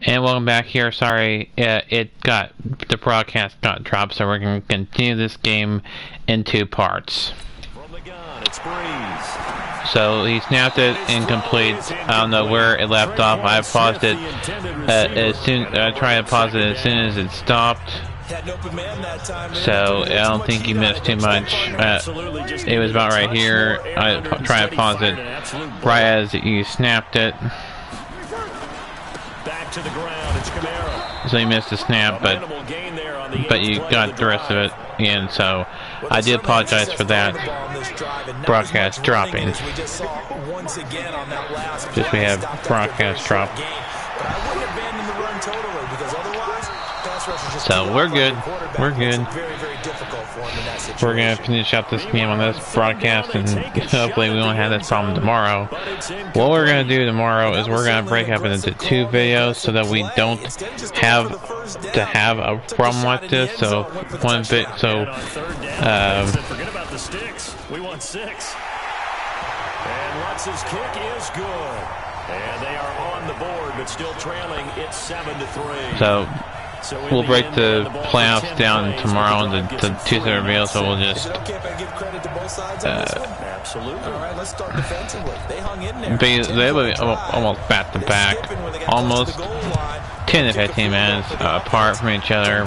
And welcome back here. Sorry, the broadcast got dropped, so we're going to continue this game in two parts. From the gun, it's Breeze. So he snapped it incomplete. I don't know where it left off. I paused it as soon. I tried to pause it as soon as it stopped. So I don't think he missed too much. It was about right here. I tried to pause it right as you snapped it. To the ground, it's Camara. So you missed the snap, but you got the rest of it in. So I do apologize for that broadcast dropping. Just we have broadcast drop. So we're good. We're good. We're gonna finish up this game on this broadcast, and hopefully we won't have this problem tomorrow. What we're gonna do tomorrow is we're gonna break up into two videos so that we don't have to have a problem like this. So one bit. So forget about the sticks. We want 6. And Lutz's kick is good. And they are on the board, but still trailing. It's 7-3. So we'll break the playoffs down tomorrow into the two separate videos, so we'll just they were almost back to back, almost 10 to 15 minutes apart from each other.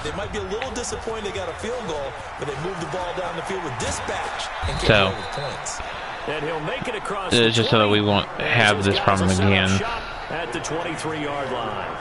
They might be a little disappointed they got a field goal, but they moved the ball down the field with dispatch and came away with points. And he'll make it across it's just so that we won't have this problem again. At the 23-yard line.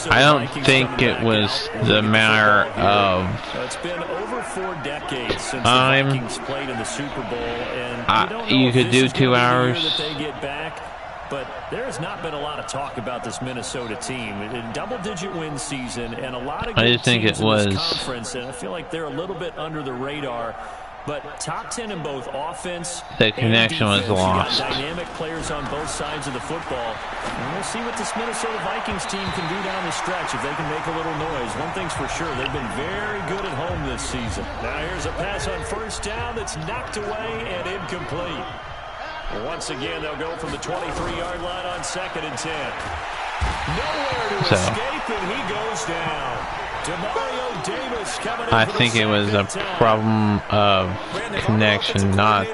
I don't think it was the matter of it's been over 4 decades since the Vikings played in the Super Bowl, and you could do 2 hours. That they get back, but there has not been a lot of talk about this Minnesota team. In double-digit win season, and a lot of good teams in this conference, and I feel like they're a little bit under the radar. But top 10 in both offense the connection and defense. was lost. You got dynamic players on both sides of the football. And we'll see what this Minnesota Vikings team can do down the stretch if they can make a little noise. One thing's for sure, they've been very good at home this season. Now here's a pass on first down that's knocked away and incomplete. Once again, they'll go from the 23-yard line on 2nd and 10. Nowhere to escape, and he goes down. I think it was a problem of connection, not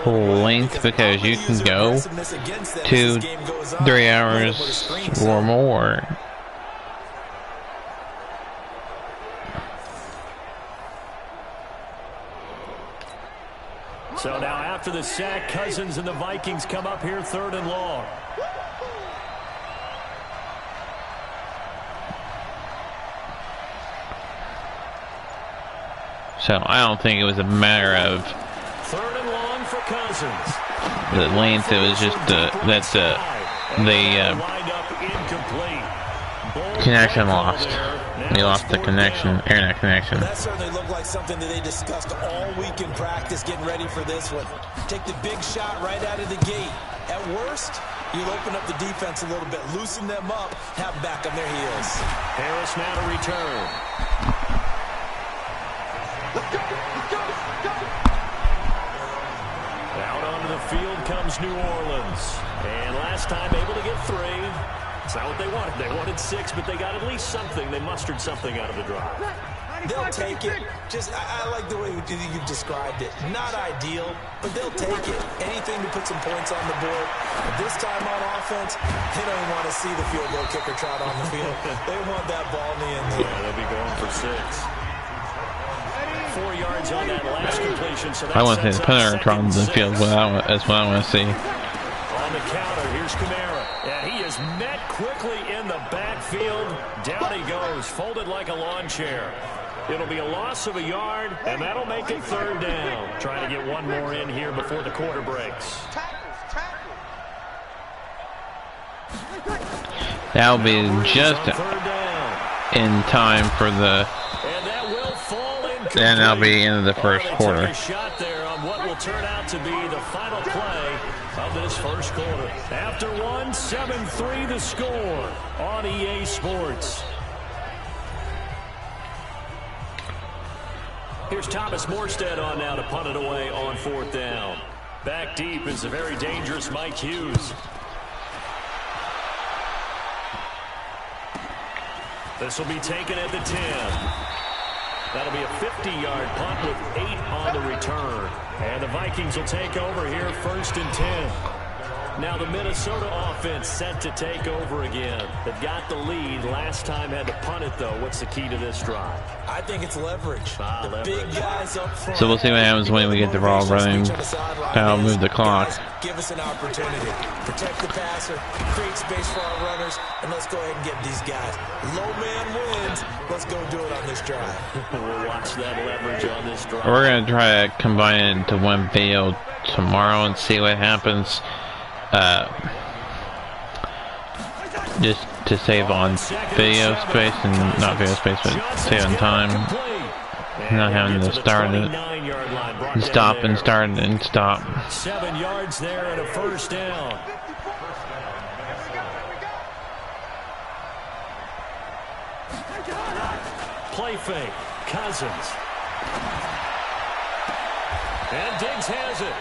length, because you can go 2-3 hours or more. So now after the sack, Cousins and the Vikings come up here 3rd and long. So I don't think it was a matter of 3rd and long for Cousins. The length. It was just the connection lost. We lost the connection, internet connection. That certainly looked like something that they discussed all week in practice, getting ready for this one. Take the big shot right out of the gate. At worst, you'll open up the defense a little bit, loosen them up, have them back on their heels. Harris now to return. Out onto the field comes New Orleans. And last time able to get 3. It's not what they wanted. They wanted 6, but they got at least something. They mustered something out of the drive. They'll take it. I like the way you've described it. Not ideal, but they'll take it. Anything to put some points on the board. But this time on offense, they don't even want to see the field goal kicker trot on the field. They want that ball in the end zone. Yeah, they'll be going for 6. 4 yards on that last completion. So I want to see the punter trot on the field. That's what I want to see. On the counter, here's Camara. And he is met quickly in the backfield. Down he goes, folded like a lawn chair. It'll be a loss of a yard, and that'll make it 3rd down. Trying to get one more in here before the quarter breaks. That'll be just in time for the. And that'll be into the first quarter. Shot there on what will turn out to be the final play of this first quarter. After 7-3 the score on EA Sports. Here's Thomas Morstead on now to punt it away on 4th down. Back deep is a very dangerous Mike Hughes. This will be taken at the 10. That'll be a 50-yard punt with 8 on the return. And the Vikings will take over here, 1st and 10. Now the Minnesota offense set to take over again. They've got the lead. Last time had to punt it, though. What's the key to this drive? I think it's leverage. Big guys up front. So we'll see what happens when we get the ball running. That'll move the clock. Give us an opportunity. Protect the passer. Create space for our runners. And let's go ahead and get these guys. Low man wins. Let's go do it on this drive. We'll watch that leverage on this drive. We're going to try to combine it into one video tomorrow and see what happens. Just to save on video space and not video space, but save on time. Not having to start it, and stop and start and stop. 7 yards there and a 1st down. Play fake, Cousins. And Diggs has it.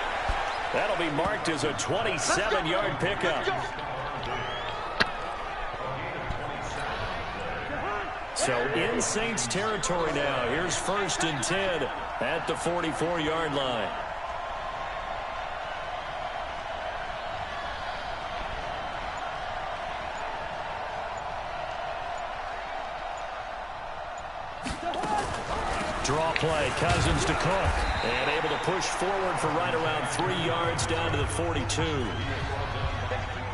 That'll be marked as a 27-yard pickup. So in Saints territory now. Here's 1st and 10 at the 44-yard line. Draw play, Cousins to Cook. And able to push forward for right around 3 yards down to the 42.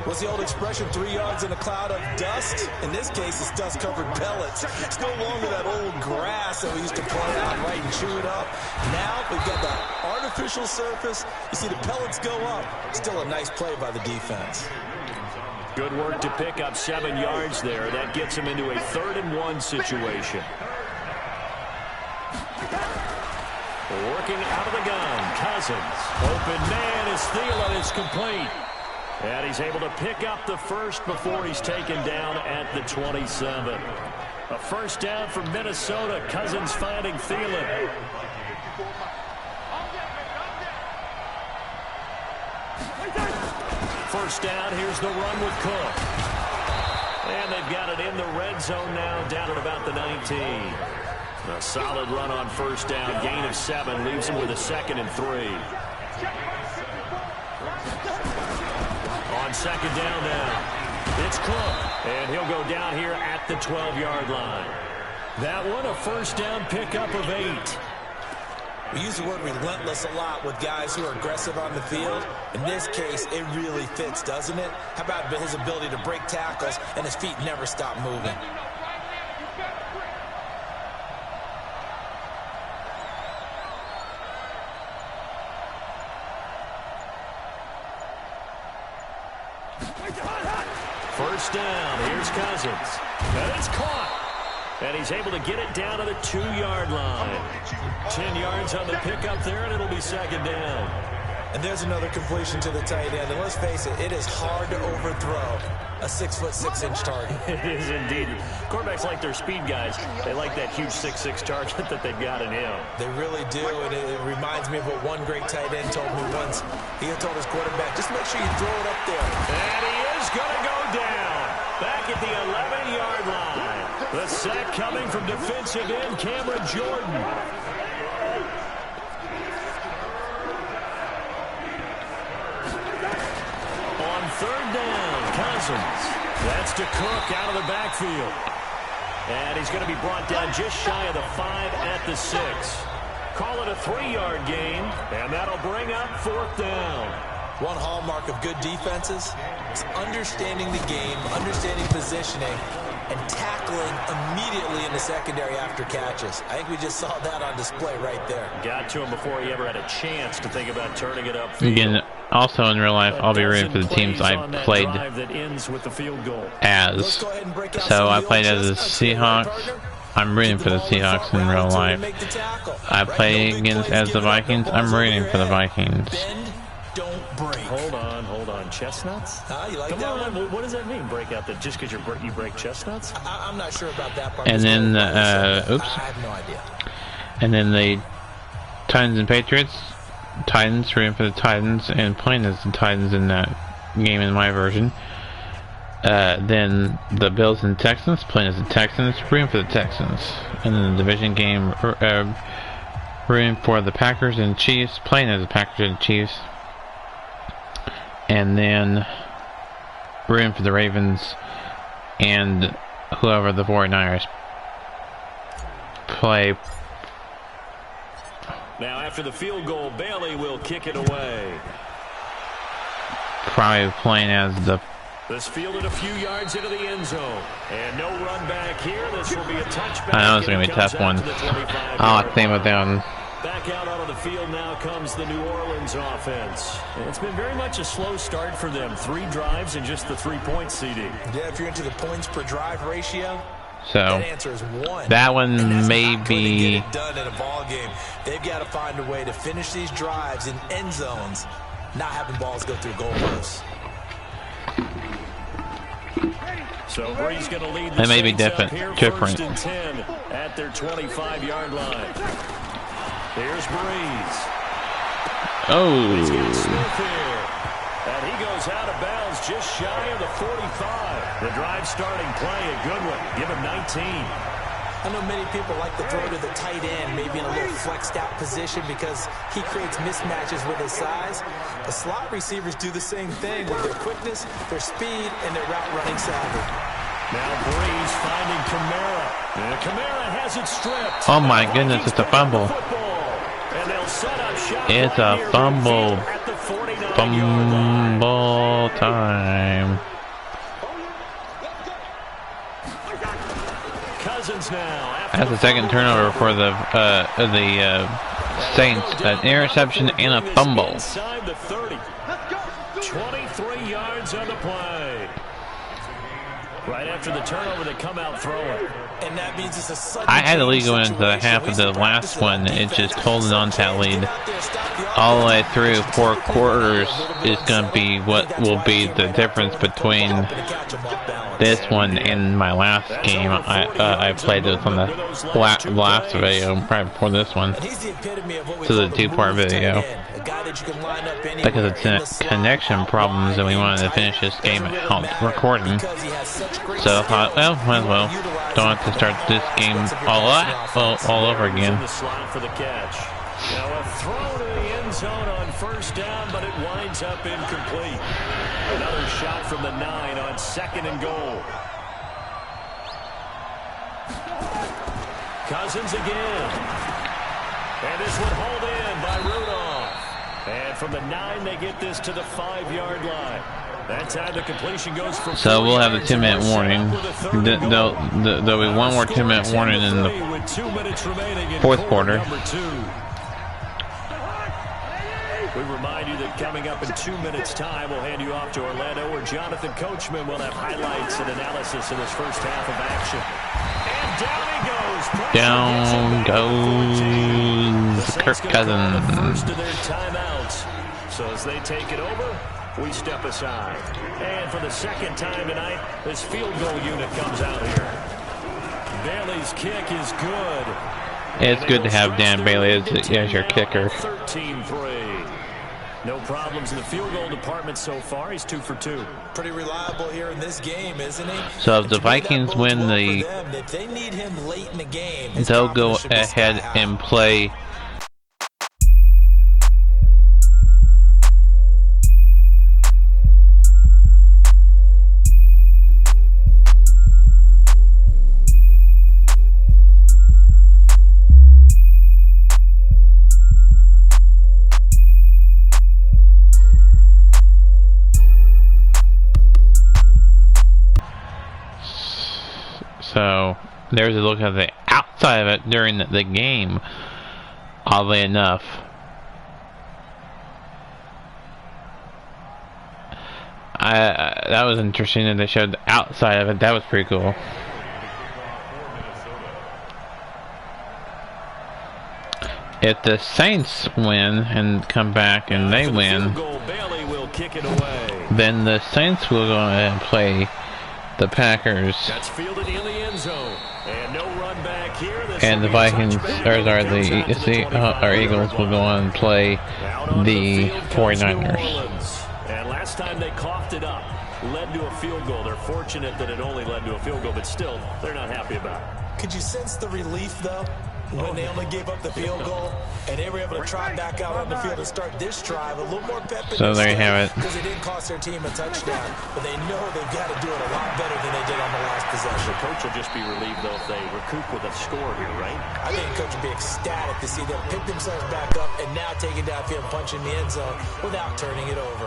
What's the old expression, 3 yards in a cloud of dust? In this case, it's dust-covered pellets. It's no longer that old grass that we used to play out right and chew it up. Now we've got the artificial surface. You see the pellets go up. Still a nice play by the defense. Good work to pick up 7 yards there. That gets him into a 3rd and 1 situation. Working out of the gun, Cousins. Open man is Thielen is complete. And he's able to pick up the 1st before he's taken down at the 27. A 1st down for Minnesota. Cousins finding Thielen. First down, here's the run with Cook. And they've got it in the red zone now, down at about the 19. A solid run on 1st down, gain of 7, leaves him with a 2nd and 3. On 2nd down now, it's Cook, and he'll go down here at the 12-yard line. That one, a 1st down pickup of 8. We use the word relentless a lot with guys who are aggressive on the field. In this case, it really fits, doesn't it? How about his ability to break tackles and his feet never stop moving? First down, here's Cousins. And it's caught. And he's able to get it down to the 2-yard line. 10 yards on the pickup there, and it'll be 2nd down. And there's another completion to the tight end. And let's face it, it is hard to overthrow a 6'6" target. It is indeed. Quarterbacks like their speed guys. They like that huge 6'6" target that they've got in him. They really do, and it reminds me of what one great tight end told me once. He had told his quarterback, just make sure you throw it up there. And he is going to go down. Back at the 11-yard line. The sack coming from defensive end Cameron Jordan. On 3rd down, Cousins. That's to Cook out of the backfield. And he's going to be brought down just shy of the 5 at the 6. Call it a 3-yard gain, and that'll bring up 4th down. One hallmark of good defenses is understanding the game, understanding positioning, and tackling immediately in the secondary after catches. I think we just saw that on display right there. Got to him before he ever had a chance to think about turning it up. Again, also in real life, I'll be rooting for the teams I played as. So I played as the Seahawks. I'm rooting for the Seahawks in real life. I play against as the Vikings. I'm rooting for the Vikings. Hold on. Chestnuts? You like Come that on, one? what does that mean? Break out that just because you break chestnuts? I'm not sure about that part. And then, I have no idea. And then the Titans and Patriots. Titans, rooting for the Titans, and playing as the Titans in that game in my version. Then the Bills and Texans, playing as the Texans, rooting for the Texans. And then the division game, rooting for the Packers and Chiefs, playing as the Packers and Chiefs. And then rooting for the Ravens and whoever the 49ers play. Now after the field goal, Bailey will kick it away. Probably playing as the... This fielded a few yards into the end zone. And no run back here. This will be a touchback. I know it's going to be a tough one. I like to think about that one. Back out onto the field now comes the New Orleans offense. And it's been very much a slow start for them. 3 drives and just the 3-point seeding. Yeah, if you're into the points per drive ratio, so that answer is 1. That one may be done in a ball game. They've got to find a way to finish these drives in end zones, not having balls go through goalposts. So Bree's going to lead the that may be different. First and 10 at their 25-yard line. Here's Breeze. Oh. He's got Smith here. And he goes out of bounds just shy of the 45. The drive starting play, a good one. Give him 19. I know many people like to throw to the tight end, maybe in a little flexed out position because he creates mismatches with his size. The slot receivers do the same thing with their quickness, their speed, and their route running savvy. Now Breeze finding Kamara. And Kamara has it stripped. Oh my goodness, it's a fumble. It's a fumble. Fumble time. Cousins now. That's the second turnover for the Saints. An interception and a fumble. Inside the 30. 23 yards on the play. Right after the turnover, they come out throwing. And that means it's a sudden I had the lead going into the half of the last one. It just holding on to that lead all the way through 4 quarters is going to be what will be the difference between this one and my last game. I played this on the last video, probably before this one. So the 2-part video. Because it's connection problems and we wanted to finish this game out recording. So I thought, well, might as well. Don't have to start this game all over again. Now a throw to the end zone on first down, but it winds up incomplete. Another shot from the 9 on 2nd and goal. Cousins again. And this one hauled in by Rudolph. And from the 9, they get this to the 5-yard line. That time the completion goes for so we'll have a 2-minute warning. There'll be one more 2-minute warning in the 4th quarter. We remind you that coming up in 2 minutes' time, we'll hand you off to Orlando, where Jonathan Coachman will have highlights and analysis of this first half of action. And down goes Kirk Cousins. First of their timeouts. So as they take it over, we step aside. And for the second time tonight, this field goal unit comes out here. Bailey's kick is good. It's good to have Dan Bailey as your kicker. 13-3. No problems in the field goal department so far. He's 2 for 2. Pretty reliable here in this game, isn't he? So if the Vikings win the, if they need him late in the game, they'll go ahead and play. So there's a look at the outside of it during the game, oddly enough. That was interesting that they showed the outside of it. That was pretty cool. If the Saints win and come back and they win, then the Saints will go ahead and play the Packers. That's fielded in the end zone. And no run back here. And the Vikings, or the Eagles will go on and play the 49ers. And last time they coughed it up, led to a field goal. They're fortunate that it only led to a field goal, but still, they're not happy about it. Could you sense the relief, though, when they only gave up the field goal and they were able to trot back out on the field and start this drive a little more pep in So there you have it. because it didn't cost their team a touchdown, but they know they've got to do it a lot better than they did on the last possession. The coach will just be relieved, though, if they recoup with a score here, right? I think the coach would be ecstatic to see them pick themselves back up and now take it downfield and punch in the end zone without turning it over.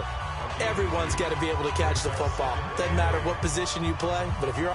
Everyone's got to be able to catch the football. Doesn't matter what position you play, but if you're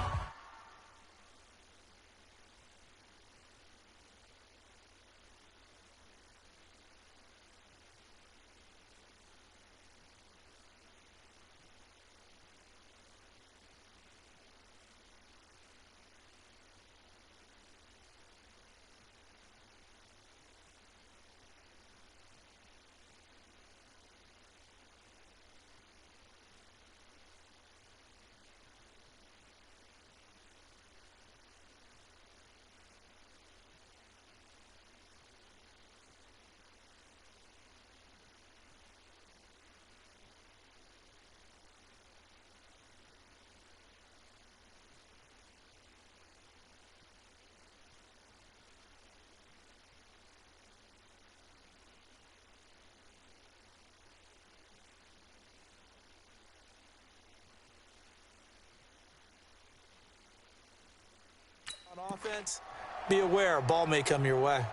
offense, be aware, a ball may come your way.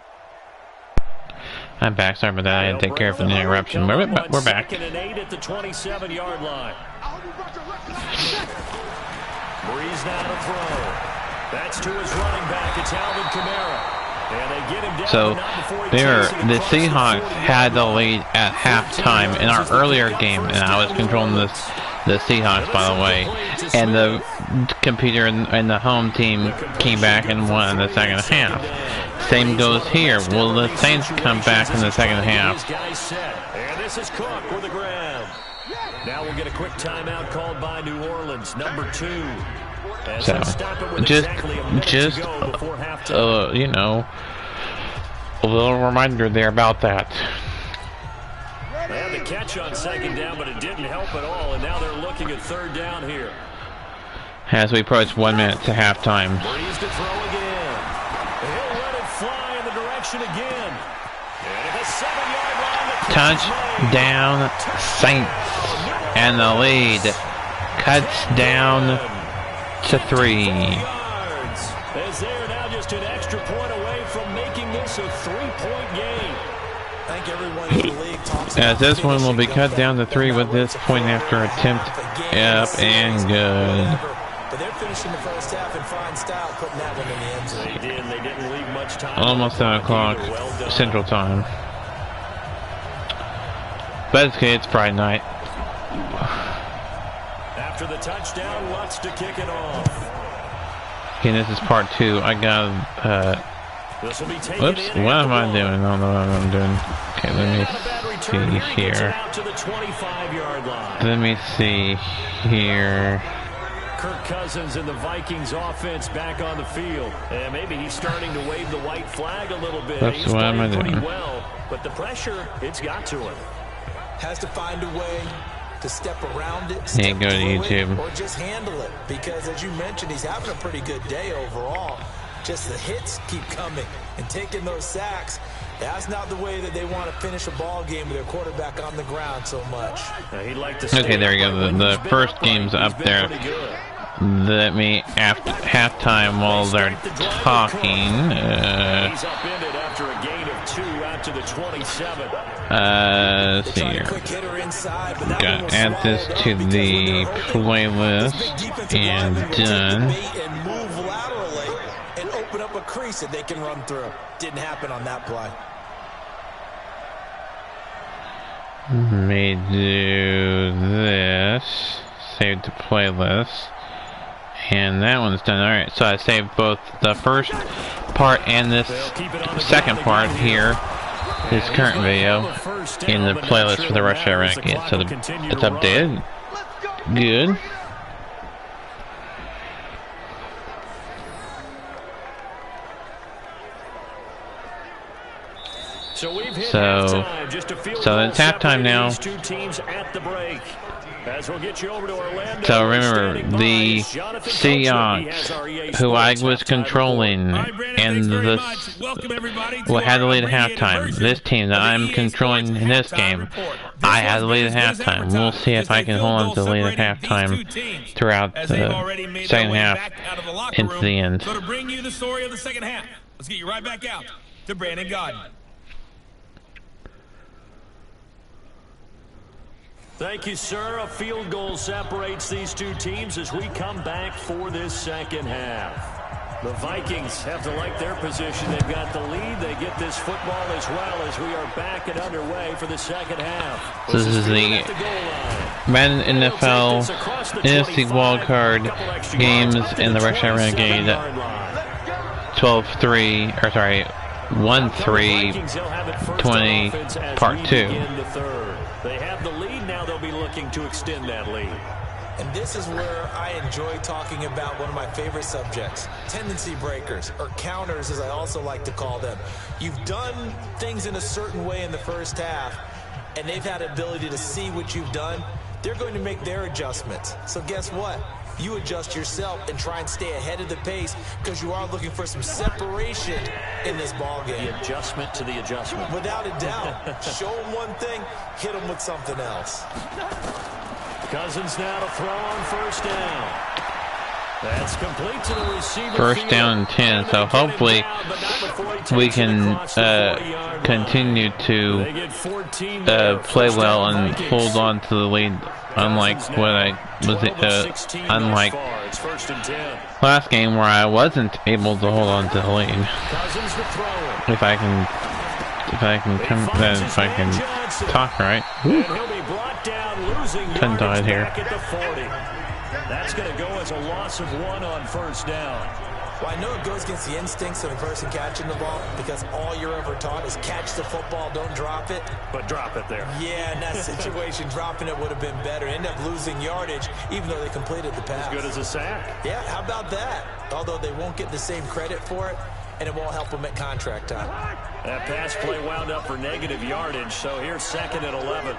I'm back. Sorry about that. I had to take care of an interruption. We're back. 2nd and 8 at the 27-yard line. Breeze now to throw. That's to his running back. It's Alvin Kamara. And they get him down. So the Seahawks had the lead at halftime in our earlier game, and I was controlling the Seahawks, by the way. And the computer and the home team came back and won in the second half. Same goes here. Will the Saints come back in the second half? And this is Cook with the grab. Now we'll get a quick timeout called by New Orleans, number 2. So, just you know, a little reminder there about that. They had the catch on 2nd down, but it didn't help at all, and now they're looking at 3rd down here. As we approach 1 minute to halftime. Breeze to throw again. He'll let it fly in the direction again. And at the 7-yard line, touchdown Saints, and the lead cuts down to 3. As they're now just an extra point away from making this a 3-point game. I think everyone in the league talks as this one will be cut down to 3 with this point after attempt. Up and good. But they're finishing the first half in fine style, putting that one in the end zone. They didn't leave much time. Almost 7 o'clock Central Time. But it's Friday night. After the touchdown, wants to kick it off. Okay, this is part 2. I got whoops, what am I doing? I don't know what I'm doing. Okay, let me see here. Let me see here. Kirk Cousins and the Vikings offense back on the field. And maybe he's starting to wave the white flag a little bit. That's what am I doing? Well, but the pressure, it's got to him. Has to find a way to step around it, yeah, go to YouTube. or just handle it. Because as you mentioned, he's having a pretty good day overall. Just the hits keep coming and taking those sacks. That's not the way that they want to finish a ball game with their quarterback on the ground so much. Okay, there we go. The first game's up there. Let me, after halftime, while they're talking, he's upended after a gain of 2 out to the 27. Let's see here. Gotta add this to the playlist and done. And open up a crease that they can run through. Didn't happen on that play. May do this. Save the playlist. And that one's done. Alright, so I saved both the first part and this second part here, this current video, in the playlist for the Rush Hour Renegade. So it's updated. Good. So we've hit So it's halftime now. So remember, the Seahawks, who I was controlling, and had the lead at halftime. This team that I'm controlling in this game, I had the lead at halftime. We'll see if I can hold on to the lead at halftime throughout the second half into the end. So to bring you the story of the second half, let's get you right back out to Brandon Godden. Thank you, sir. A field goal separates these two teams as we come back for this second half. The Vikings have to like their position. They've got the lead. They get this football as well as we are back and underway for the second half. This is the Madden NFL NFC wildcard games in the Renegade 12-3, or sorry, 1-3-20 Part 2. They have the lead now. They'll be looking to extend that lead. And this is where I enjoy talking about one of my favorite subjects, tendency breakers, or counters as I also like to call them. You've done things in a certain way in the first half, and they've had the ability to see what you've done. They're going to make their adjustments. So guess what? You adjust yourself and try and stay ahead of the pace because you are looking for some separation in this ball game. The adjustment to the adjustment. Without a doubt. Show them one thing, hit them with something else. Cousins now to throw on first down. That's complete to the receiver. First down and 10, so hopefully we can continue to play well and hold on to the lead. Unlike what I was, unlike last game where I wasn't able to hold on to the lead. If I can talk right. Tongue tied here. That's going to go as a loss of 1 on first down. Well, I know it goes against the instincts of the person catching the ball because all you're ever taught is catch the football, don't drop it. But drop it there. Yeah, in that situation, dropping it would have been better. End up losing yardage, even though they completed the pass. As good as a sack. Yeah, how about that? Although they won't get the same credit for it, and it won't help them at contract time. That pass play wound up for negative yardage, so here's 2nd and 11.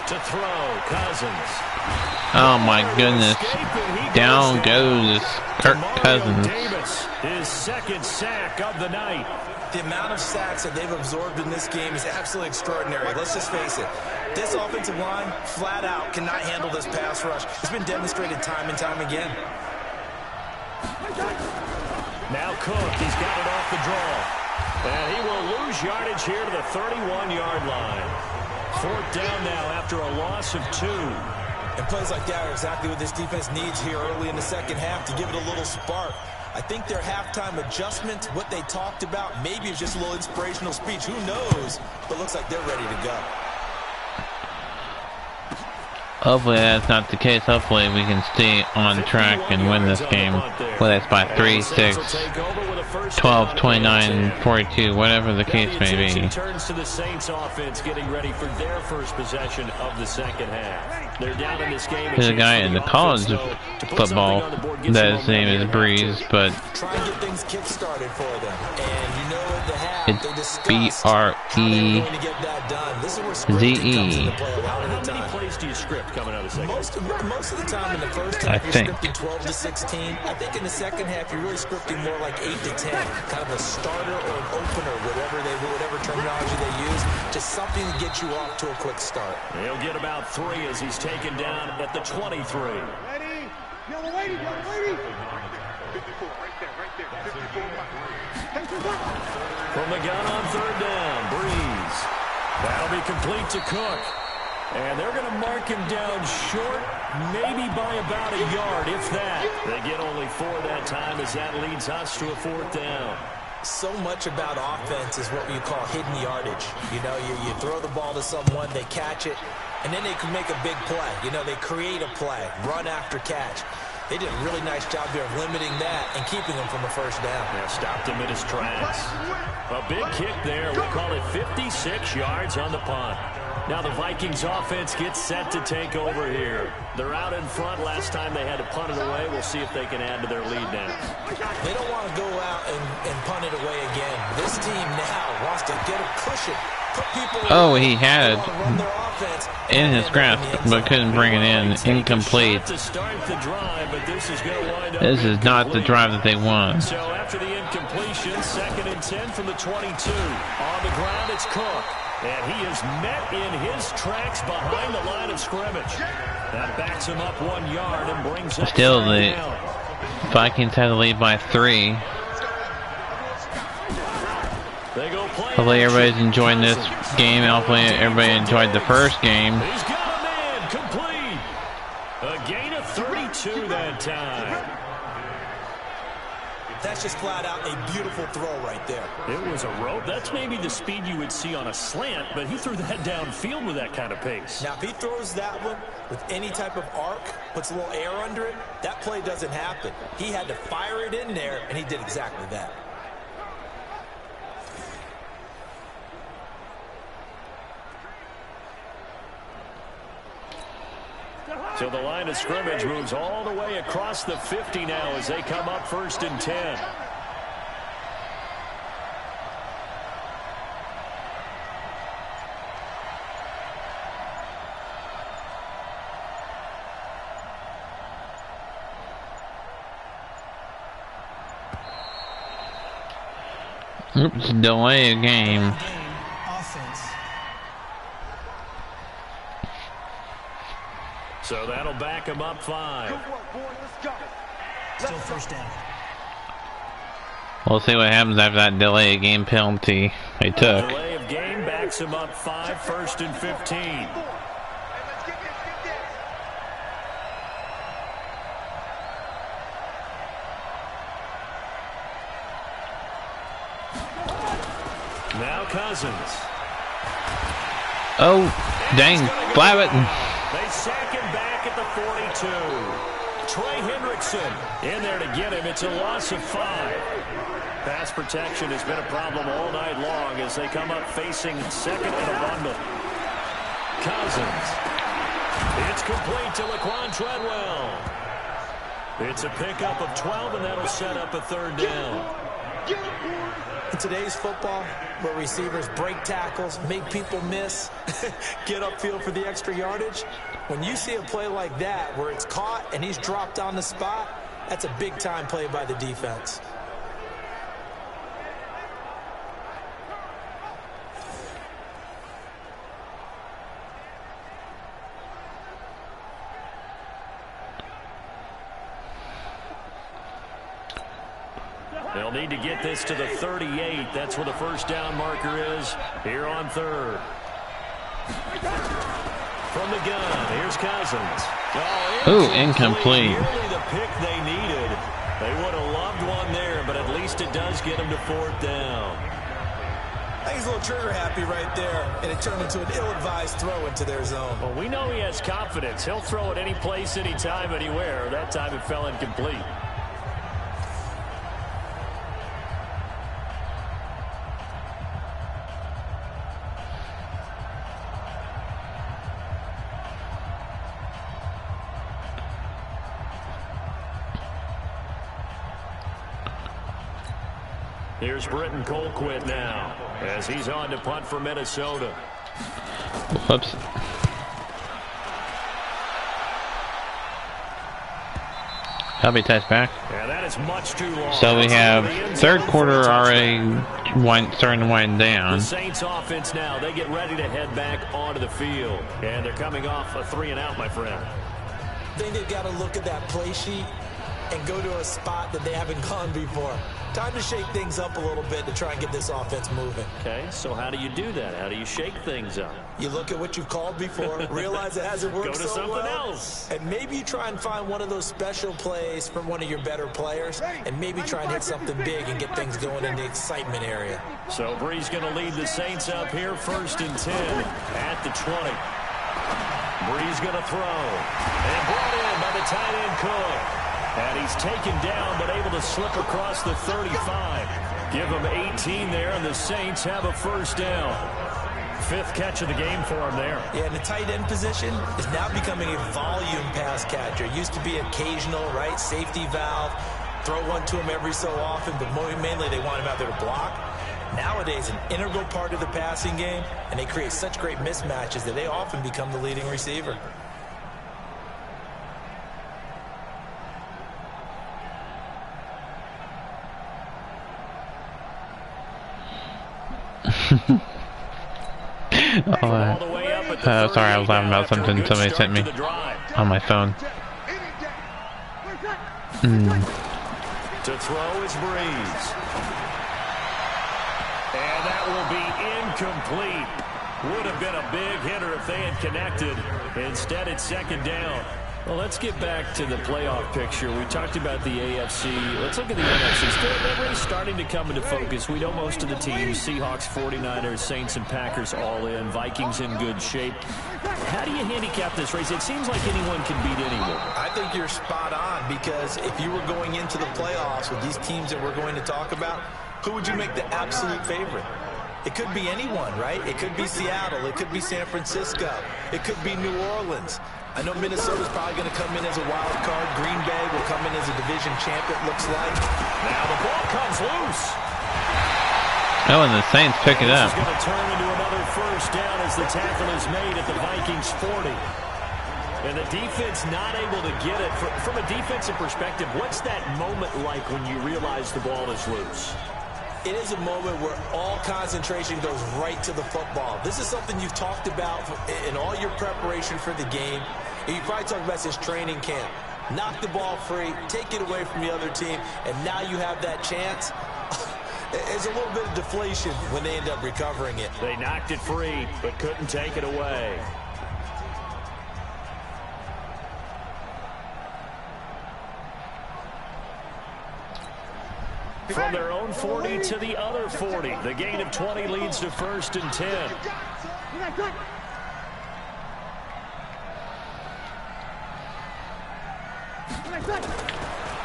To throw, Cousins. Oh my goodness. Down goes Kirk Cousins. His 2nd sack of the night. The amount of sacks that they've absorbed in this game is absolutely extraordinary. Let's just face it. This offensive line, flat out, cannot handle this pass rush. It's been demonstrated time and time again. Now Cook, he's got it off the draw. And he will lose yardage here to the 31-yard line. 4th down now after a loss of 2. And plays like that are exactly what this defense needs here early in the second half to give it a little spark. I think their halftime adjustment, what they talked about, maybe it's just a little inspirational speech. Who knows? But looks like they're ready to go. Hopefully that's not the case. Hopefully we can stay on track and win this game. Whether it's by 3, 6, 12, 29, 42, whatever the case may be. Turns to the Saints offense getting ready for their first possession of the second half. They're down in this game. There's a guy in the college football that his name is Breeze, but try and get things kick-started for them. And you know at the half, it's B-R-E-Z-E. How many plays do you script coming out of the second? Most of the time in the first half, you're scripting 12 to 16. I think in the second half, you're really scripting more like 8 to 10. Kind of a starter or an opener, whatever terminology they use. Just something to get you off to a quick start. He'll get about 3 as he's taken down at the 23. Ready? Yellow lady, yellow lady. 54, right there, 54. From the gun on 3rd down, Breeze. That'll be complete to Cook. And they're going to mark him down short, maybe by about a yard, if that. They get only 4 that time as that leads us to a 4th down. So much about offense is what you call hidden yardage. You know, you throw the ball to someone, they catch it, and then they can make a big play. You know, they create a play, run after catch. They did a really nice job here of limiting that and keeping him from a first down. Yeah, stopped him in his tracks. A big kick there. We'll call it 56 yards on the punt. Now the Vikings offense gets set to take over here. They're out in front. Last time they had to punt it away. We'll see if they can add to their lead now. They don't want to go out and punt it away again. This team now wants to get a cushion. Put people Oh, he had it in his grasp, but couldn't bring it in. Incomplete. This is not the drive that they want. So after the incompletion, 2nd and 10 from the 22. On the ground, it's Cook. And he is met in his tracks behind the line of scrimmage. That backs him up 1 yard and brings up still the Vikings have the lead by 3. Hopefully everybody's enjoying this game. Hopefully everybody enjoyed the first game. He's got a man complete. A gain of 32 that time. That's just flat out a beautiful throw right there. It was a rope. That's maybe the speed you would see on a slant, but he threw that downfield with that kind of pace. Now, if he throws that one with any type of arc, puts a little air under it, that play doesn't happen. He had to fire it in there, and he did exactly that. So the line of scrimmage moves all the way across the 50 now as they come up 1st and 10. Oops, delay a game. So that'll back him up 5. Still 1st down. We'll see what happens after that delay of game penalty they took. Delay of game backs him up 5, 1st and 15. Now Cousins. Oh, dang, Flavitt. They sack him back at the 42. Trey Hendrickson in there to get him. It's a loss of 5. Pass protection has been a problem all night long as they come up facing 2nd and a bundle. Cousins. It's complete to Laquan Treadwell. It's a pickup of 12, and that'll set up a 3rd down. In today's football, where receivers break tackles, make people miss, get upfield for the extra yardage, when you see a play like that where it's caught and he's dropped on the spot, that's a big-time play by the defense. They'll need to get this to the 38. That's where the 1st down marker is here on 3rd. From the gun, here's Cousins. Oh, incomplete. Nearly the pick they needed. They would have loved one there, but at least it does get them to 4th down. I think he's a little trigger happy right there, and it turned into an ill-advised throw into their zone. Well, we know he has confidence. He'll throw it any place, anytime, anywhere. That time it fell incomplete. Here's Britton Colquitt now as he's on to punt for Minnesota. Whoops. That'll be touchback. Yeah, that is much too long. So we have 3rd quarter already starting to wind down. The Saints offense now, they get ready to head back onto the field. And they're coming off a 3 and out, my friend. I think they've got to look at that play sheet and go to a spot that they haven't gone before. Time to shake things up a little bit to try and get this offense moving. Okay, so how do you do that? How do you shake things up? You look at what you've called before, realize it hasn't worked so well. Go to something else. And maybe you try and find one of those special plays from one of your better players, and maybe try and hit something big and get things going in the excitement area. So Bree's going to lead the Saints up here 1st and 10 at the 20. Bree's going to throw. And brought in by the tight end Cook. And he's taken down, but able to slip across the 35. Give him 18 there, and the Saints have a 1st down. fifth catch of the game for him there. Yeah, and the tight end position is now becoming a volume pass catcher. It used to be occasional, right? Safety valve, throw one to him every so often, but mainly they want him out there to block. Nowadays, an integral part of the passing game, and they create such great mismatches that they often become the leading receiver. Sorry, I was laughing about something somebody sent me on my phone. To throw is Breeze. And that will be incomplete. Would have been a big hitter if they had connected. Instead, it's second down. Well, let's get back to the playoff picture. We talked about the AFC. Let's look at the NFC. They're really starting to come into focus. We know most of the teams, Seahawks, 49ers, Saints, and Packers all in. Vikings in good shape. How do you handicap this race? It seems like anyone can beat anyone. I think you're spot on, because if you were going into the playoffs with these teams that we're going to talk about, who would you make the absolute favorite? It could be anyone, right? It could be Seattle. It could be San Francisco. It could be New Orleans. I know Minnesota's probably going to come in as a wild card. Green Bay will come in as a division champ, it looks like. Now the ball comes loose. Oh, and the Saints pick it up. This is going to turn into another first down as the tackle is made at the Vikings 40. And the defense not able to get it. From a defensive perspective, what's that moment like when you realize the ball is loose? It is a moment where all concentration goes right to the football. This is something you've talked about in all your preparation for the game. And you probably talked about since training camp. Knock the ball free, take it away from the other team, and now you have that chance. There's a little bit of deflation when they end up recovering it. They knocked it free, but couldn't take it away. From their own 40 to the other 40. The gain of 20 leads to first and 10.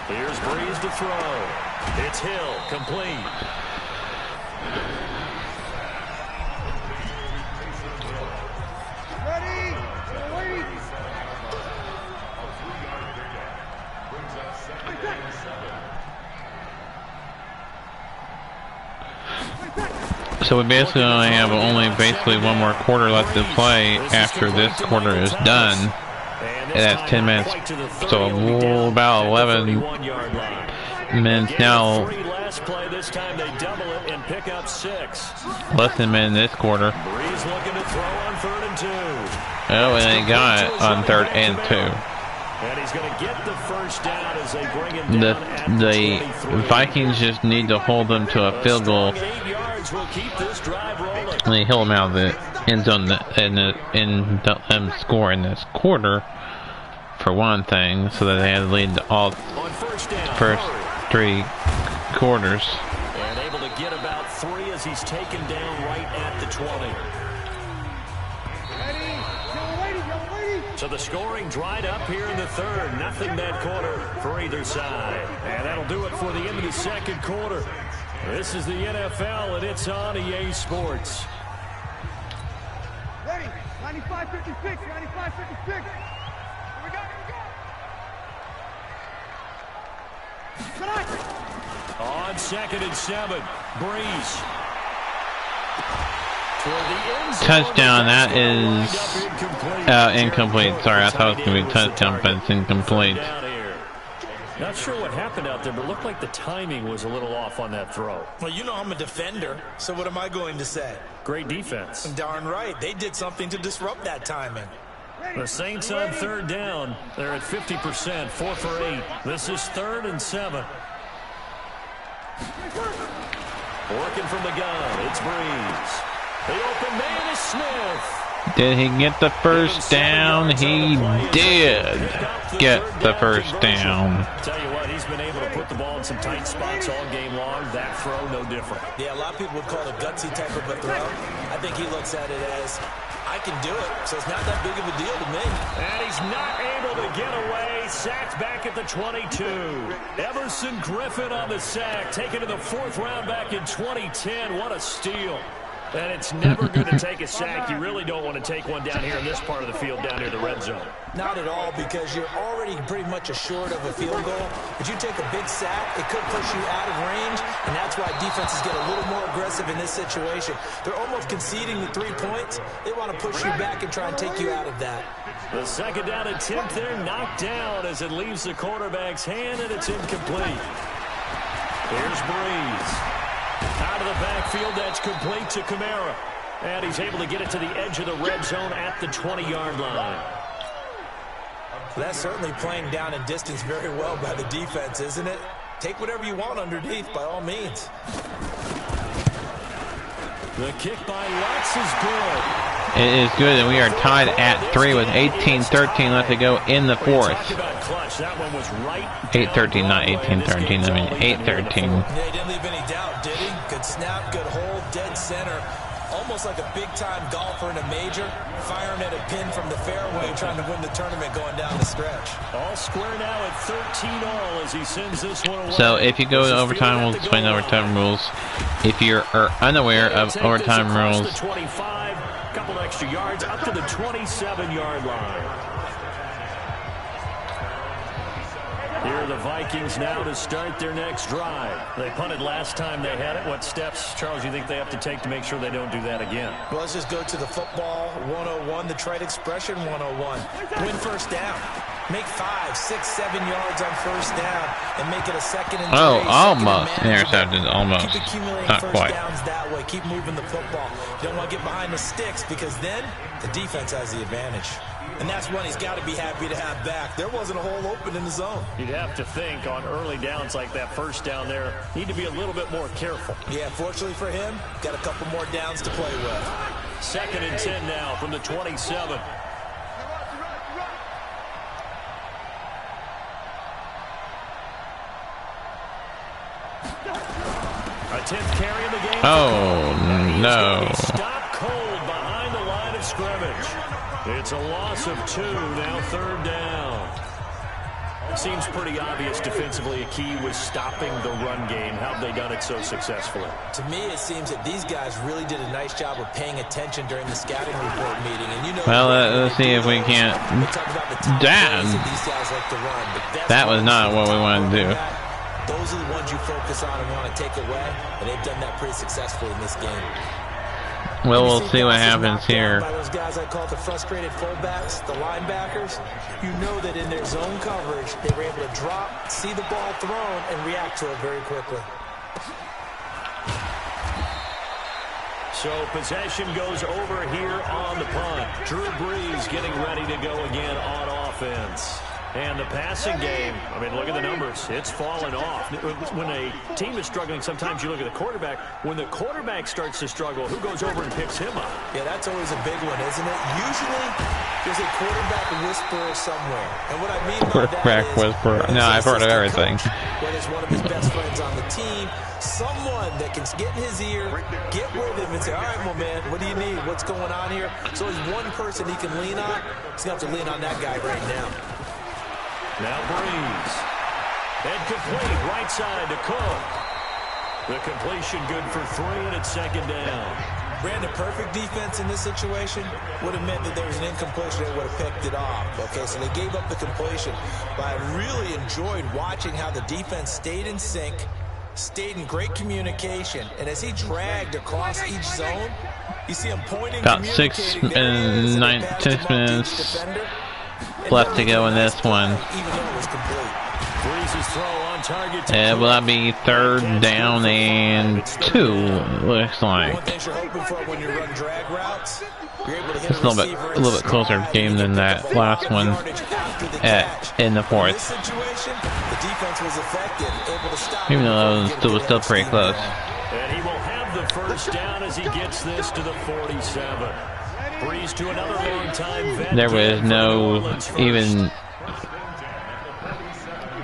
Here's Breeze to throw. It's Hill, complete. So we basically only have one more quarter left to play after this quarter is done. And that's 10 minutes. So about 11 minutes now. Less than a minute in this quarter. Oh, and they got it on 3rd and 2. And he's going to get the first down as they bring him down. The Vikings just need to hold them to a field goal. And they hold them out of the end zone and them score in this quarter, for one thing, so that they had to lead all first 3 quarters. And able to get about 3 as he's taken down right at the 20. So the scoring dried up here in the 3rd. Nothing that quarter for either side. And that'll do it for the end of the 2nd quarter. This is the NFL, and it's on EA Sports. Ready? 95-56, 95-56. Here we go, On 2nd and 7, Breeze. Touchdown, that is incomplete. Sorry, I thought it was going to be a touchdown, but it's incomplete. Not sure what happened out there, but it looked like the timing was a little off on that throw. Well, you know I'm a defender, so what am I going to say? Great defense. Darn right. They did something to disrupt that timing. The Saints on 3rd down. They're at 50%, 4 for 8. This is 3rd and 7. Working from the gun, it's Breeze. The open man is Smith. Did he get the first down? He did get the first down. Tell you what, he's been able to put the ball in some tight spots all game long. That throw, no different. Yeah, a lot of people would call it a gutsy type of a throw. I think he looks at it as, I can do it, so it's not that big of a deal to me. And he's not able to get away. Sacked back at the 22. Everson Griffin on the sack, taken to the 4th round back in 2010. What a steal. And it's never going to take a sack. You really don't want to take one down here in this part of the field, down near the red zone. Not at all, because you're already pretty much assured of a field goal. But you take a big sack, it could push you out of range, and that's why defenses get a little more aggressive in this situation. They're almost conceding the 3 points. They want to push you back and try and take you out of that. The second down attempt there knocked down as it leaves the quarterback's hand, and it's incomplete. Here's Breeze. Out of the backfield, that's complete to Kamara. And he's able to get it to the edge of the red zone at the 20-yard line. That's certainly playing down in distance very well by the defense, isn't it? Take whatever you want underneath, by all means. The kick by Lutz is good. It is good, and we are tied at 3 with 18-13 left to go in the fourth. 8-13, not 18-13. I mean 8-13. Yeah, he didn't leave any doubt, did he? Good snap, good hold, dead center. Almost like a big-time golfer in a major, firing at a pin from the fairway, trying to win the tournament going down the stretch. All square now at 13-all as he sends this one away. So if you go to overtime, we'll explain overtime rules. If you are unaware of overtime rules, 25, couple extra yards up to the 27-yard line. Here are the Vikings now to start their next drive. They punted last time they had it. What steps, Charles, you think they have to take to make sure they don't do that again? Well, let's just go to the football 101, the trade expression 101. Win first down. Make 5, 6, 7 yards on first down and make it a second and 3. Almost intercepted, almost. Keep accumulating Not first quite. downs that way. Keep moving the football. You don't want to get behind the sticks because then the defense has the advantage. And that's one he's got to be happy to have back. There wasn't a hole open in the zone. You'd have to think on early downs like that first down there, need to be a little bit more careful. Yeah, fortunately for him, got a couple more downs to play with. 2nd and 10 now from the 27. A 10th carry in the game. Oh, no. Stop cold behind the line of scrimmage. It's a loss of 2, now 3rd down. Seems pretty obvious defensively a key was stopping the run game. How have they done it so successfully? To me, it seems that these guys really did a nice job of paying attention during the scouting report meeting. And you know, Well, let's see if we can't. Damn. That was not what we wanted to do. Those are the ones you focus on and want to take away, and they've done that pretty successfully in this game. Well, we'll see what happens here. By those guys I call the frustrated fullbacks, the linebackers, you know that in their zone coverage, they were able to drop, see the ball thrown, and react to it very quickly. So possession goes over here on the punt. Drew Brees getting ready to go again on offense. And the passing game, I mean, look at the numbers. It's fallen off. When a team is struggling, sometimes you look at the quarterback. When the quarterback starts to struggle, who goes over and picks him up? Yeah, that's always a big one, isn't it? Usually, there's a quarterback whisperer somewhere. And what I mean by Quarterback that is, whisperer. No, I've heard of everything. Whether it's one of his best friends on the team, someone that can get in his ear, get with him and say, all right, well, man, what do you need? What's going on here? So there's one person he can lean on. He's going to have to lean on that guy right now. Now Breeze. And complete right side to Cook. The completion good for 3, and it's 2nd down. Brandon, perfect defense in this situation would have meant that there was an incompletion. They would have picked it off. Okay, so they gave up the completion. But I really enjoyed watching how the defense stayed in sync, stayed in great communication. And as he dragged across each zone, you see him pointing, about 6 minutes left to go in this one. It will not be 3rd down and 2, looks like. It's a little bit closer game than that last one in the 4th. Even though it was still pretty close. And he will have the first down as he gets this to the 47. Breeze to another long time vet. There was no even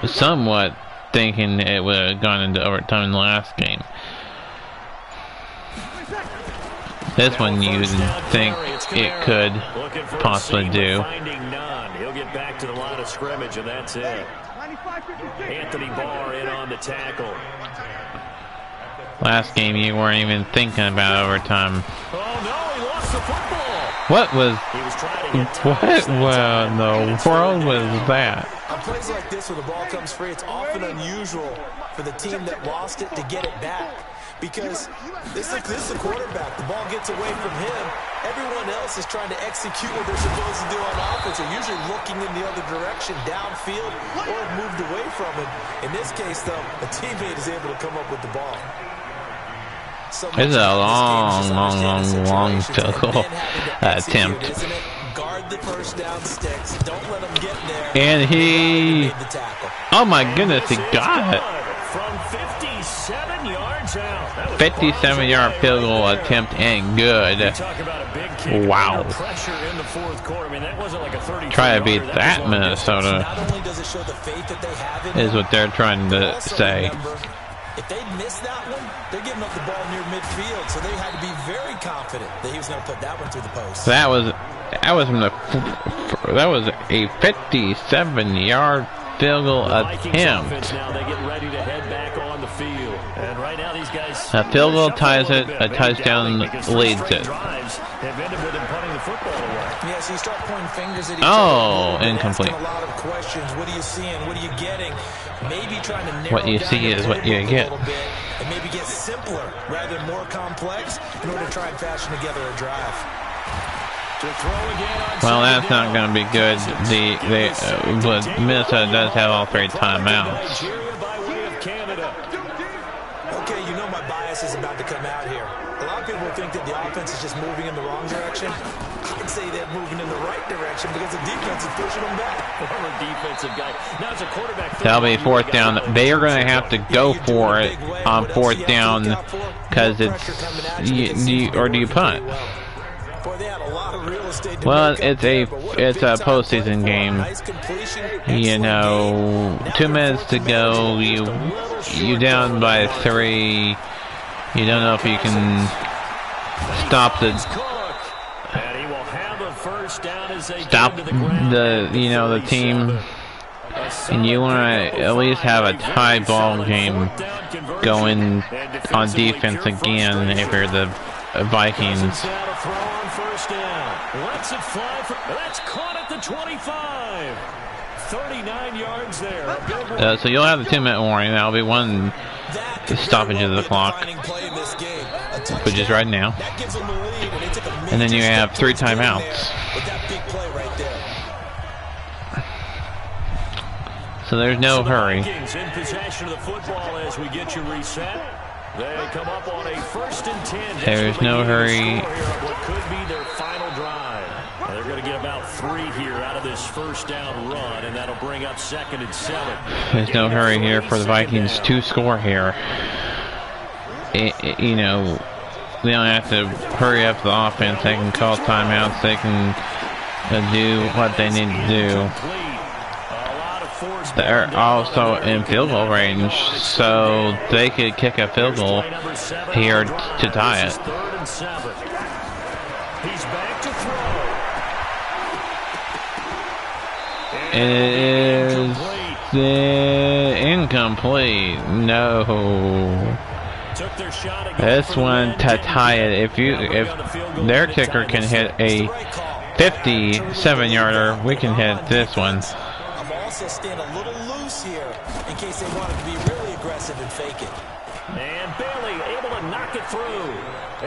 somewhat thinking it would have gone into overtime in the last game. This one you think it could possibly do. He'll get back to the line of scrimmage, and that's it. Anthony Barr in on the tackle. Last game, you weren't even thinking about overtime. Oh no, he lost the football. What was? He was trying to get What in the world was that? On plays like this where the ball comes free, it's often unusual for the team that lost it to get it back. Because this is the quarterback. The ball gets away from him. Everyone else is trying to execute what they're supposed to do on offense. They're usually looking in the other direction, downfield, or have moved away from it. In this case, though, a teammate is able to come up with the ball. It's a long field goal attempt. Guard the first down sticks. Don't let them get there. And he... Oh my goodness, he got it. From 57 yards out. 57-yard field goal attempt and good. Wow. Try to beat that, Minnesota, is what they're trying to say. If they miss that one, they're giving up the ball near midfield, so they had to be very confident that he was going to put that one through the post. That was a 57-yard field goal attempt. Now they get ready to head back on the field. And right now these guys, a field goal ties it, a touchdown leads it. Have ended with him punting the football away. Yeah, so you start pointing fingers at each other. Oh, incomplete. A lot of questions. What are you seeing? What are you getting? Maybe trying to narrow what you see is what you get. And maybe get simpler rather than more complex in order to try and fashion together a drive. Well, that's not going to be good. But Minnesota does have all 3 timeouts. Okay, you know my bias is about to come out here. A lot of people think that the offense is just moving in the wrong direction. I'd say they're moving in the right direction because the defense is pushing them back. Former defensive guy. Now it's a quarterback. That'll be 4th down. They are going to have to go for it on 4th down because it's or do you punt? Well, it's a postseason game. You know, 2 minutes to go. You down by 3. You don't know if you can stop the team, and you want to at least have a tie ball game going on defense again if you're the Vikings. Lets it fly for, that's caught at the 25. 39 yards there. So you'll have the 2-minute warning. That'll be 1 stoppage of the clock, which is right now. And then you have 3 timeouts. So there's no hurry. In possession of the football as we get you reset. They come up on a 1st and 10. There's no hurry. What could be their final drive. They're going to get about 3 here out of this 1st down run, and that'll bring up 2nd and 7. There's no hurry here for the Vikings to score here. You know, they don't have to hurry up the offense. They can call timeouts. They can do what they need to do. They're also in field goal range, so they could kick a field goal here to tie it. 3rd and 7. He's back to throw. It is incomplete. No. This one to tie it. If their kicker can hit a 57-yarder, we can hit this one. Stand a little loose here in case they wanted to be really aggressive and fake it. And Bailey able to knock it through.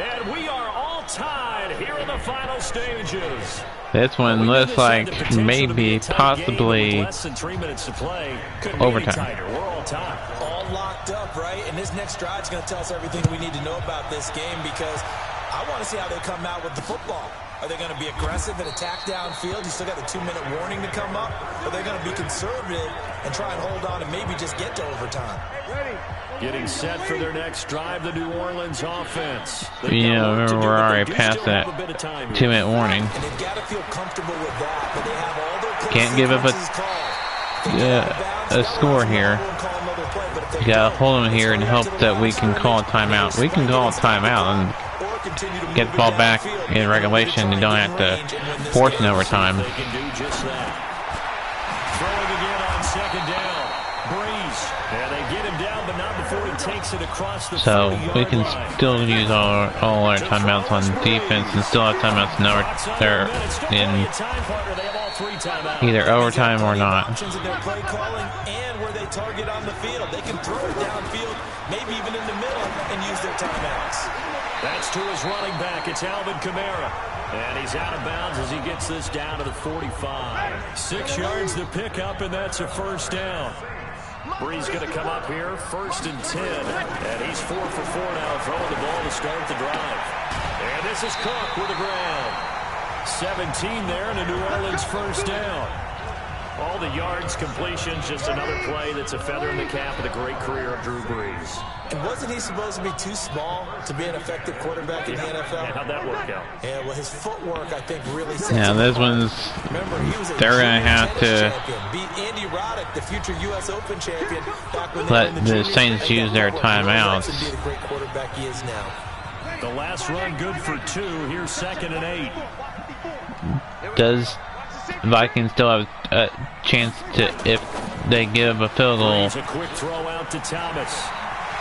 And we are all tied here in the final stages. This one looks like maybe possibly less than 3 minutes to play. Overtime. We're all tied. All locked up, right? And this next drive is going to tell us everything we need to know about this game because I want to see how they come out with the football. Are they going to be aggressive and attack downfield? You still got the 2-minute warning to come up. Are they going to be conservative and try and hold on and maybe just get to overtime? Getting set for their next drive, the New Orleans offense. Remember we're already past that 2-minute warning. And they've got to feel comfortable with that, but they have all their can't give up a score here. You got to hold them here and hope that we can call a timeout. We can call a timeout and get the ball back in regulation and don't have to force an overtime. They can do just that. Throwing again on 2nd down. Breeze. And they get him down, but not before he takes it across the So we 40-yard can line. still use all our timeouts on defense and still have timeouts in either overtime or not. Options in their play calling and where they target on the field. They can throw it downfield, maybe even in the middle, and use their timeouts. That's to his running back. It's Alvin Kamara. And he's out of bounds as he gets this down to the 45. 6 yards to pick up, and that's a first down. Bree's going to come up here, 1st and 10. And he's 4 for 4 now, throwing the ball to start the drive. And this is Cook with the ground. 17 there, and a New Orleans first down. All the yards, completions, just another play that's a feather in the cap of the great career of Drew Brees. And wasn't he supposed to be too small to be an effective quarterback in the NFL? Yeah, how'd that work out? Yeah, well, his footwork, I think, really sets Yeah, him this apart. one's, Remember, he was a they're going to junior have to champion, beat Andy Roddick, the future U.S. Open champion, back when they let were in the junior Saints year. use their timeouts. Be the great quarterback he is now. The last run good for 2. Here's 2nd and 8. Does Vikings still have a chance to, if they give a field goal, It's a quick throw out to Thomas.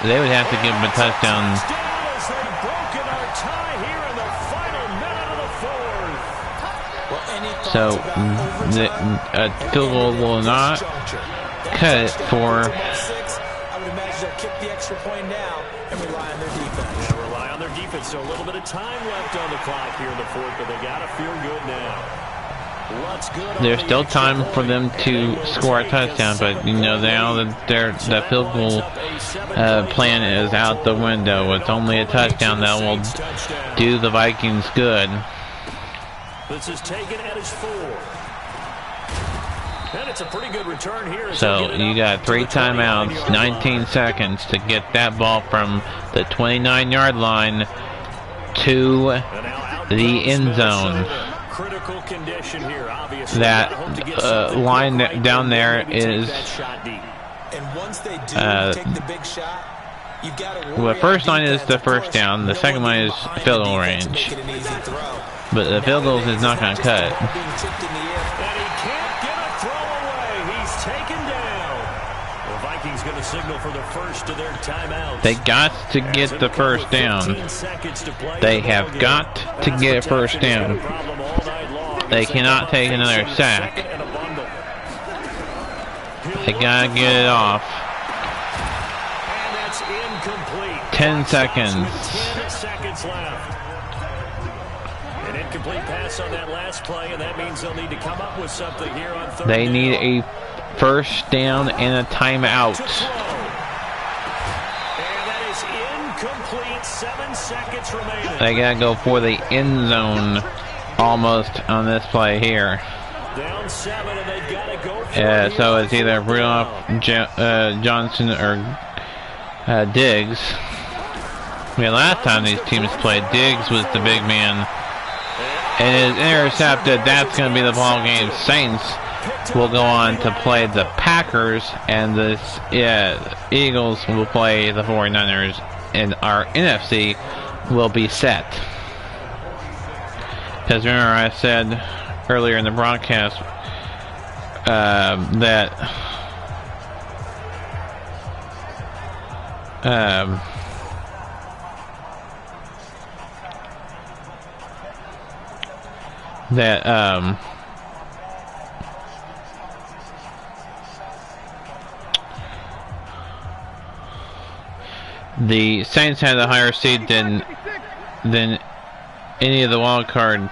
they would have to give him a touchdown. As they've broken our tie here in the final minute of the 4th. Well, any So thoughts about overtime? a field goal will not cut it for. I would imagine they'll kick the extra point now and rely on their defense. Yeah, rely on their defense. So a little bit of time left on the clock here in the 4th, but they got to feel good now. There's still time for them to score a touchdown, but you know now that the field goal plan is out the window. It's only a touchdown that will do the Vikings good. This is taken at his 4. And it's a pretty good return here. So you got 3 timeouts, 19 seconds to get that ball from the 29-yard line to the end zone. Critical condition here, obviously. That line down there is and once they do take the big shot, you've got to well, the first line is the first down, the second line is field goal range. But the field goals is not going to cut it. And he can't get a throw away. He's taken down. The Vikings going to signal for the first of their timeouts. They got to get the first down. They have got to get first down. They cannot take another sack. They gotta get it off. 10 seconds. 10 seconds left. An incomplete pass on that last play, and that means they'll need to come up with something here on third. They need a first down and a timeout. And that is incomplete. 7 seconds remaining. They gotta go for the end zone almost on this play here. Down 7, and they've got to go for it. So it's either Rudolph, Johnson, or Diggs. Last time these teams played, Diggs was the big man. And is intercepted. That's going to be the ball game. Saints will go on to play the Packers, and the Eagles will play the 49ers, and our NFC will be set. Because remember I said earlier in the broadcast that the Saints had a higher seed than any of the wild card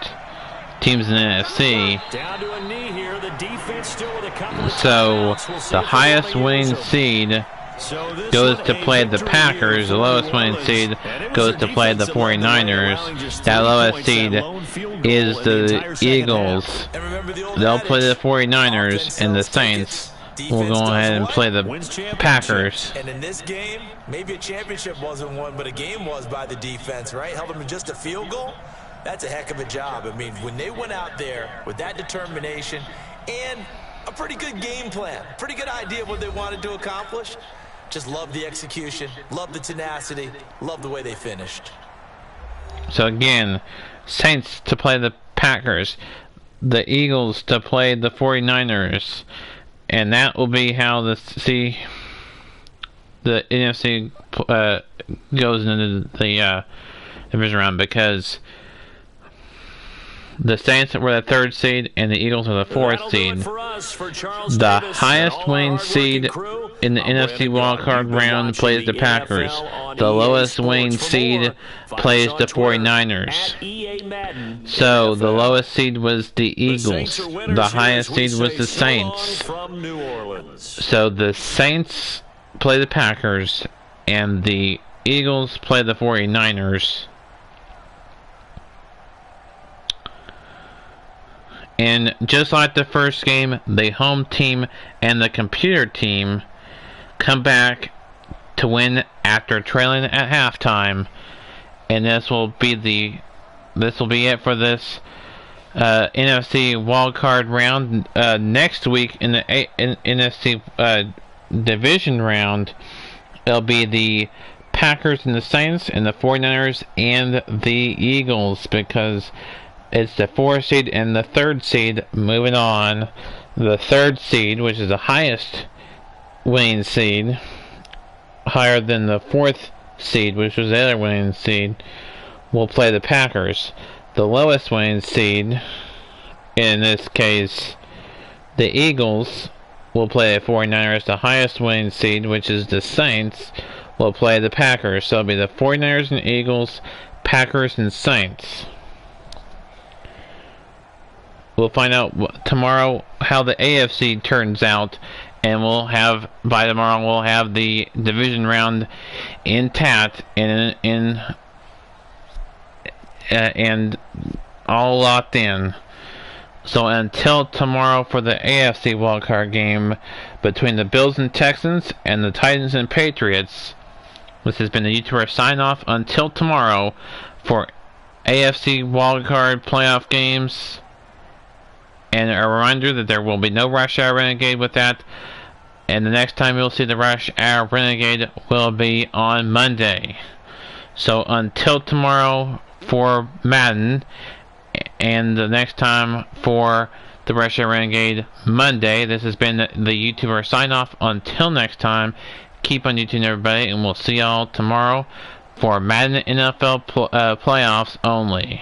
teams in the NFC. Down to a knee here. The defense still with a couple of So timeouts. We'll see the if highest they winning answer. seed So this goes is to a play the victory Packers. The for lowest New winning Orleans. seed And it was goes their to play the defensive line that were 49ers. allowing just That 3 lowest points, seed that lone field goal is in the entire second Eagles. half. And remember the old They'll play the adage, 49ers, offense and the sells Saints tickets, will go defense ahead does and what? play the Wins championships. Packers. And in this game, maybe a championship wasn't won, but a game was by the defense, right? Held them to just a field goal. That's a heck of a job. I mean, when they went out there with that determination and a pretty good game plan, pretty good idea of what they wanted to accomplish, just love the execution, love the tenacity, love the way they finished. So again, Saints to play the Packers, the Eagles to play the 49ers, and that will be how the NFC goes into the division round, because the Saints were the 3rd seed and the Eagles are the 4th seed. The highest winning seed in the NFC wildcard round plays the Packers. The lowest winning seed plays the 49ers. So the lowest seed was the Eagles. The highest seed was the Saints. So the Saints play the Packers and the Eagles play the 49ers. And just like the first game, the home team and the computer team come back to win after trailing at halftime. And this will be it for this NFC wildcard round. Next week in the NFC division round, it'll be the Packers and the Saints and the 49ers and the Eagles, because it's the 4th seed and the 3rd seed moving on. The 3rd seed, which is the highest winning seed, higher than the 4th seed, which was the other winning seed, will play the Packers. The lowest winning seed, in this case the Eagles, will play the 49ers. The highest winning seed, which is the Saints, will play the Packers. So it'll be the 49ers and Eagles, Packers and Saints. We'll find out tomorrow how the AFC turns out, and by tomorrow we'll have the division round intact and all locked in. So until tomorrow for the AFC wildcard game between the Bills and Texans and the Titans and Patriots, this has been the YouTuber sign off until tomorrow for AFC wildcard playoff games. And a reminder that there will be no Rush Hour Renegade with that. And the next time you'll see the Rush Hour Renegade will be on Monday. So until tomorrow for Madden, and the next time for the Rush Hour Renegade Monday, this has been the YouTuber sign off. Until next time, keep on YouTube everybody, and we'll see y'all tomorrow for Madden NFL playoffs only.